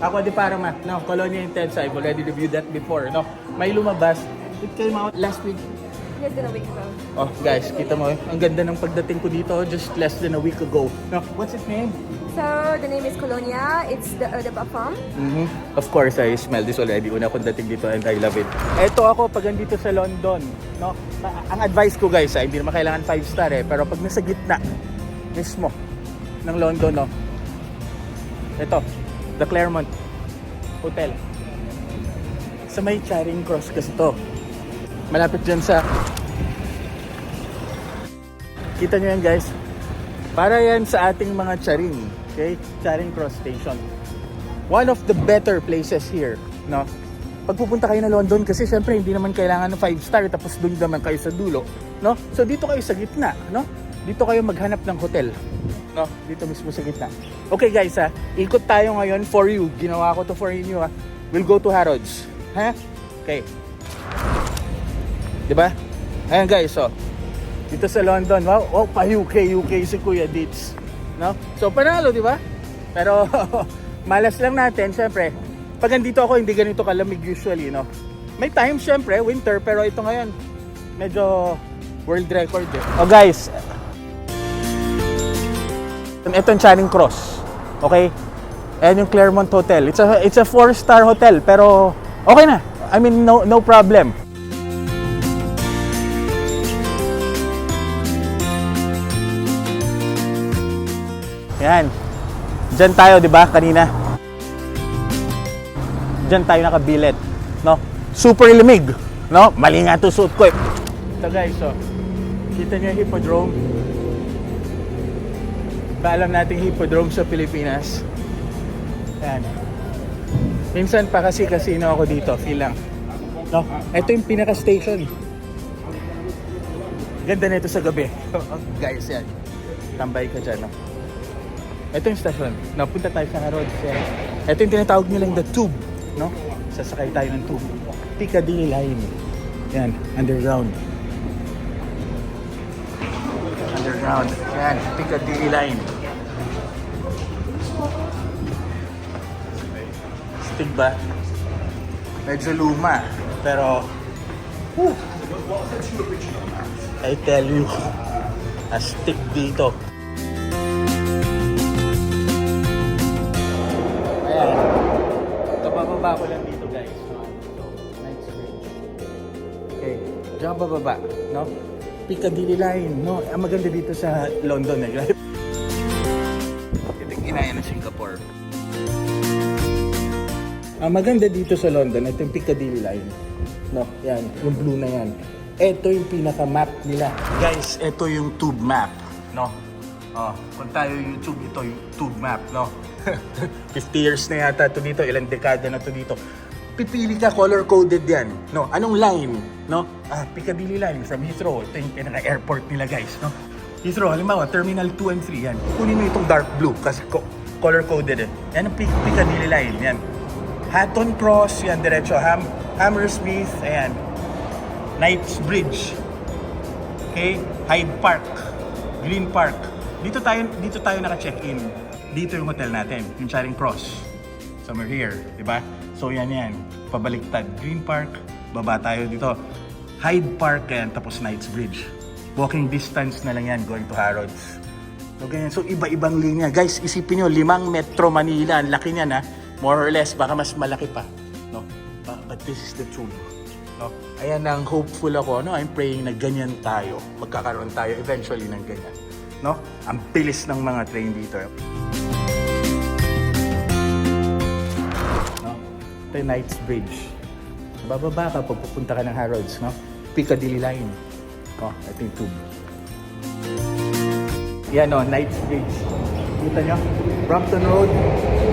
Aqua de Parma, no, Colonia Intensa. I've already reviewed that before, no. May lumabas. It came out last week. Less than a week ago. Oh, guys, kita mo, ang ganda ng pagdating ko dito just less than a week ago. No, what's its name? So the name is Colonia. It's the parfum. Of course, I smell this already. Una akong dating dito and I love it. Eto ako pag andito sa London, no? Ang advice ko guys, hindi naman kailangan 5-star pero pag nasa gitna mismo ng London, no? Ito, the Claremont Hotel. Sa may Charing Cross kasi to. Malapit dyan sa... Kita nyo yan guys. Para yan sa ating mga Charing. Okay? Charing Cross Station. One of the better places here. No? Pag pupunta kayo na London kasi syempre hindi naman kailangan ng 5-star tapos doon naman kayo sa dulo. No? So dito kayo sa gitna. No? Dito kayo maghanap ng hotel. No? Dito mismo sa gitna. Okay guys ha. Ikot tayo ngayon for you. Ginawa ko to for you ha. We'll go to Harrods. Ha? Okay. Diba? Ayan guys, so dito sa London, wow, oh, pa UK si Kuya Dits, no? So panalo, diba? Pero malas lang natin, syempre. Pag andito ako, hindi ganito kalamig usually, no? May time, syempre, winter, pero ito ngayon, medyo world record eh. Oh guys, ito yung Charing Cross, okay? Ayan yung Claremont Hotel. It's a 4-star hotel, pero okay na. I mean, no problem. Yan. Diyan tayo, 'di ba? Kanina. Diyan tayo nakabilet, no? Super lamig, no? Mali nga 'to suit ko eh. Ito guys, so kita niyo yung Hippodrome. Paalam nating Hippodrome sa Pilipinas. Yan. Minsan pa kasi casino ako dito, feel lang. No? Ito yung pinaka-station. Ganda nito sa gabi. Guys, yan. Tambay ka dyan, no? Ito yung station. Napunta tayo sa Harrods. Ito yung tinatawag nilang the tube, no? Sasakay tayo ng tube. Piccadilly line. Yan, underground. Underground. Yan, Piccadilly line. Stig ba? Medyo luma. Pero, I tell you, astig dito. Ayan. Kabababa ko lang dito guys. So, nice bridge. Okay. Diyan ka bababa, no? Piccadilly line, no? Ang maganda dito sa London, eh. Ito yung inaya ng Singapore. Ang maganda dito sa London, ito yung Piccadilly line. No, yan, yung blue na yan. Ito yung pinaka-map nila. Guys, ito yung tube map, no? Oh, kung tayo YouTube, ito yung tube map, no? 50 years na yata ito dito, ilang dekada na ito dito. Pipili ka, color-coded yan, no? Anong line, no? Piccadilly line from Heathrow. Ito yung pinaka-airport nila, guys, no? Heathrow, halimbawa, Terminal 2 and 3, yan. Kunin mo itong dark blue kasi color-coded, eh. Yan ang Piccadilly line, yan. Hatton Cross, yan, diretso. Hammersmith, ayan. Knightsbridge. Okay? Hyde Park. Green Park. Dito tayo naka-check-in. Dito yung hotel natin, yung Charing Cross. Somewhere here, di ba? So yan. Pabaliktad. Green Park, baba tayo dito. Hyde Park, ayan, tapos Knightsbridge. Walking distance na lang yan, going to Harrods. So ganyan. So iba-ibang linya. Guys, isipin nyo, 5 Metro Manila. Ang laki niyan, ha? More or less, baka mas malaki pa, no? But this is the truth, no? Ayan ang hopeful ako, no? I'm praying na ganyan tayo, magkakaroon tayo eventually ng ganyan, no? Ang bilis ng mga train dito, no? Ito yung Knightsbridge. Bababa ka pag pupunta ka ng Harrods, no? Piccadilly line, no? Ito yung tube. Yan, no? Knightsbridge. Kita nyo? Brompton Road,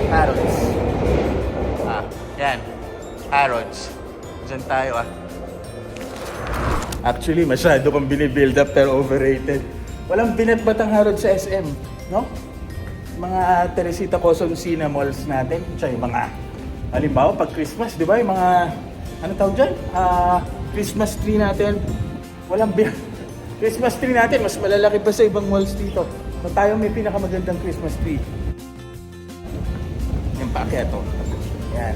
Harrods. Yan. Harrods. Diyan tayo, Actually, masyado kong binibuild up pero overrated. Walang binatbat ang Harrods sa SM, no? Mga Teresita Corazon Lucina malls natin. Tsaka yung mga, halimbawa, pag Christmas, di ba? Yung mga, ano tawag dyan? Christmas tree natin. Walang Christmas tree natin, mas malalaki pa sa ibang malls dito. So tayo may pinakamagandang Christmas tree. Yung paketo. Yan.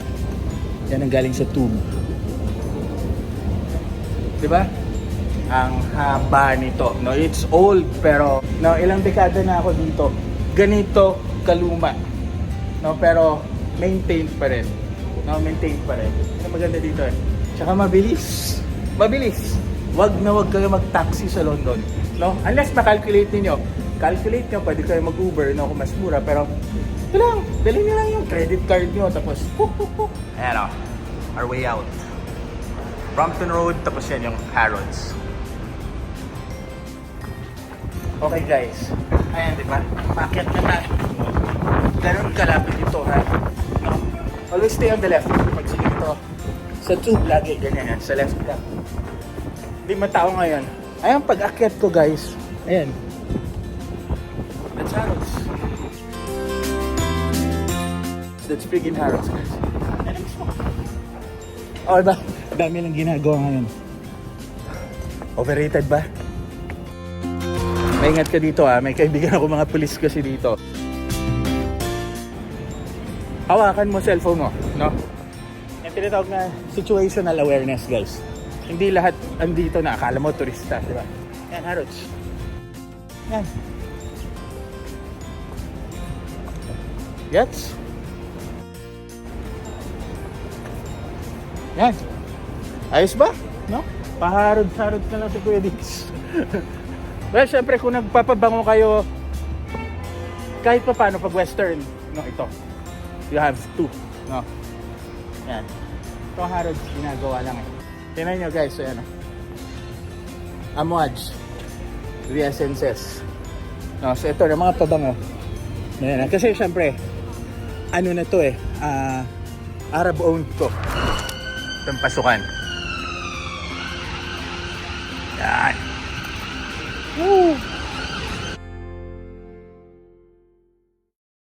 Yan ang galing sa tube. Diba? Ang haba nito. No, it's old pero no, ilang dekada na ako dito. Ganito kaluma. No, pero maintained pa rin. No, maintained pa rin. Ang maganda dito eh. Tsaka mabilis. Mabilis. Wag na wag kayo mag-taxi sa London. No? Unless ma-calculate niyo. Calculate nyo, pwede kayo mag-Uber, no, kung mas mura. Pero, ito lang. Dali nyo lang yung credit card nyo. Tapos, ayan o. Our way out. Brompton Road, tapos yan yung Harrods. Okay guys. Ayan, di ba? Paakyat na tayo. Ganun kalapit ito, ha? No? Always stay on the left. Pag sige ito, sa tube lagi, ganyan yan. Sa left lang. Hindi man tao ngayon. Ayan, pag-akyat ko guys. Ayan. That's Harrods. That's friggin' Harrods guys. Oh, diba? Dami lang ginagawa ngayon. Overrated ba? Maingat ka dito ha. May kaibigan ako mga pulis kasi dito. Hawakan mo cellphone mo, no? Yung tinatawag na situational awareness, guys. Hindi lahat andito na. Akala mo turista, di ba? Yan, Harrods. Yan. Gets? Yan. Ayos ba? No? Paharod-harod na lang si Kuya Dix. Well, syempre kung nagpapabango kayo, kahit pa paano pag western, no, ito. You have to, no? Yan. Ito Harrods, ginagawa lang eh. Tingnan nyo guys, so yan. Amouage. The essences. No, so ito na mga pabango. Yan. Kasi syempre, ano na to eh, Arab-owned to. Itong pasukan. Yan. Woo!